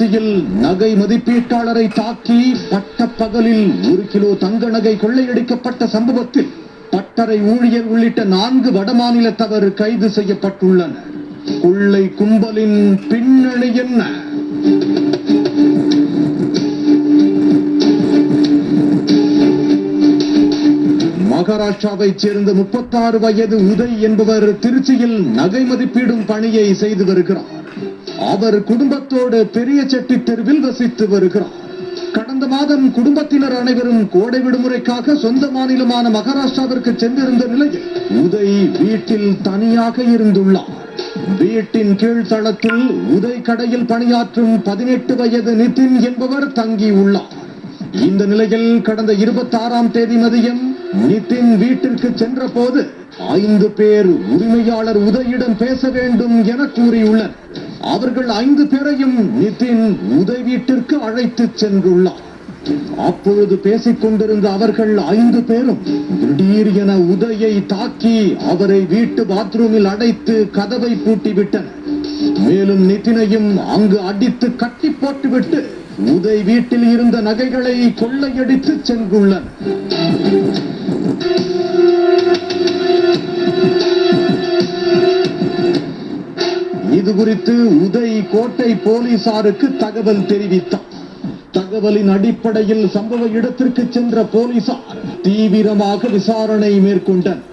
திருச்சியில் நகை மதிப்பீட்டாளரை தாக்கி பட்டப்பகலில் 1 கிலோ தங்க நகை கொள்ளையடிக்கப்பட்ட சம்பவத்தில் பட்டறை ஊழியர் உள்ளிட்ட 4 வடமாநிலத்தவர் கைது செய்யப்பட்டுள்ளனர். கொள்ளை கும்பலின் பின்னணி என்ன? மகாராஷ்டிராவைச் சேர்ந்த 36 வயது உதய் என்பவர் திருச்சியில் நகை மதிப்பீடும் பணியை செய்து வருகிறார். அவர் குடும்பத்தோடு பெரிய செட்டி தெருவில் வசித்து வருகிறார். கடந்த மாதம் குடும்பத்தினர் அனைவரும் கோடை விடுமுறைக்காக சொந்த மாநிலமான மகாராஷ்டிராவிற்கு சென்றிருந்த நிலையில் உதய் வீட்டில் தனியாக இருந்துள்ளார். வீட்டின் கீழ்த்தளத்தில் உதய் கடையில் பணியாற்றும் 18 வயது நிதின் என்பவர் தங்கியுள்ளார். இந்த நிலையில் கடந்த 26ஆம் தேதி மதியம் நிதின் வீட்டிற்கு சென்ற போது 5 பேர் உரிமையாளர் உதயிடம் பேச வேண்டும் என கூறியுள்ளனர். அவர்கள் 5 பேரையும் நிதின் உதய் வீட்டிற்கு அழைத்து சென்றுள்ளார். அப்பொழுது பேசிக் கொண்டிருந்த அவர்கள் 5 பேரும் திடீர் என உதயை தாக்கி அவரை வீட்டு பாத்ரூமில் அடைத்து கதவை பூட்டிவிட்டனர். மேலும் நிதினையும் அங்கு அடித்து கட்டி போட்டுவிட்டு உதய் வீட்டில் இருந்த நகைகளை கொள்ளையடித்து சென்றுள்ளனர். இது குறித்து உதய் கோட்டை போலீசாருக்கு தகவல் தெரிவித்தார். தகவலின் அடிப்படையில் சம்பவ இடத்திற்கு சென்ற போலீசார் தீவிரமாக விசாரணை மேற்கொண்டனர்.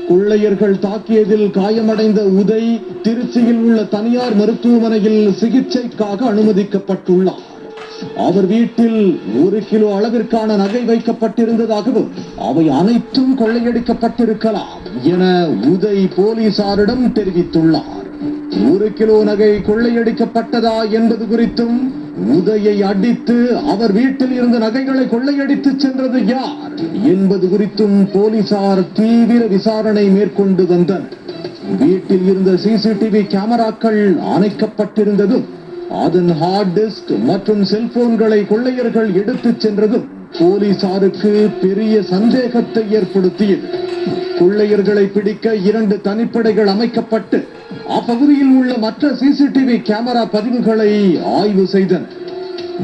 கொள்ளையர்கள் தாக்கியதில் காயமடைந்த உதய் திருச்சியில் உள்ள தனியார் மருத்துவமனையில் சிகிச்சைக்காக அனுமதிக்கப்பட்டுள்ளார். அவர் வீட்டில் 1 கிலோ அளவிற்கான நகை வைக்கப்பட்டிருந்ததாகவும் அவை அனைத்தும் கொள்ளையடிக்கப்பட்டிருக்கலாம் என உதய் போலீசாரிடம் தெரிவித்துள்ளார். 1 கிலோ நகை கொள்ளையடிக்கப்பட்டதா என்பது குறித்தும் உதயை அடித்து அவர் வீட்டில் இருந்த நகைகளை கொள்ளையடித்து சென்றது யார் என்பது குறித்தும் போலீசார் தீவிர விசாரணை மேற்கொண்டு வந்தனர். வீட்டில் இருந்த சிசிடிவி கேமராக்கள் அணைக்கப்பட்டிருந்ததும் அதன் ஹார்ட் டிஸ்க் மற்றும் செல்போன்களை கொள்ளையர்கள் எடுத்துச் சென்றதும் போலீசாருக்கு பெரிய சந்தேகத்தை ஏற்படுத்தியது. கொள்ளையர்களை பிடிக்க 2 தனிப்படைகள் அமைக்கப்பட்டு அப்பகுதியில் உள்ள மற்ற சிசிடிவி கேமரா பதிவுகளை ஆய்வு செய்தனர்.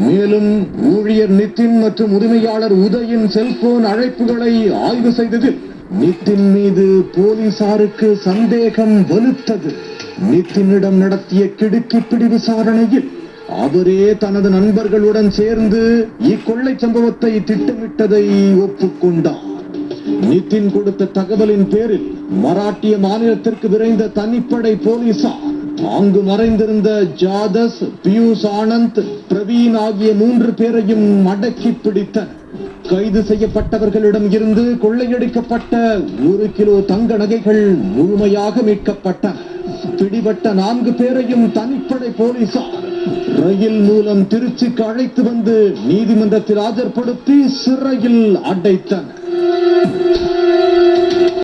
மேலும் ஊழியர் நிதின் மற்றும் உரிமையாளர் உதயின் செல்போன் அழைப்புகளை ஆய்வு செய்ததில் நிதின் மீது போலீசாருக்கு சந்தேகம் வலுத்தது. நிதினிடம் நடத்திய கிடுக்கிப்பிடி விசாரணையில் அவரே தனது நண்பர்களுடன் சேர்ந்து இக்கொள்ளை சம்பவத்தை திட்டமிட்டதை ஒப்புக்கொண்டார். நிதின் கொடுத்த தகவலின் பேரில் மராட்டிய மாநிலத்திற்கு விரைந்த தனிப்படை போலீசார் அங்கு மறைந்திருந்த ஜாதஸ், பியூஷ் ஆனந்த், பிரவீன் ஆகிய 3 பேரையும் அடக்கி பிடித்தனர். கைது செய்யப்பட்டவர்களிடம் இருந்து கொள்ளையடிக்கப்பட்ட 1 கிலோ தங்க நகைகள் முழுமையாக மீட்கப்பட்டன. பிடிபட்ட 4 பேரையும் தனிப்படை போலீசார் ரயில் மூலம் திருச்சிக்கு அழைத்து வந்து நீதிமன்றத்தில் ஆஜர்படுத்தி சிறையில் அடைத்தனர்.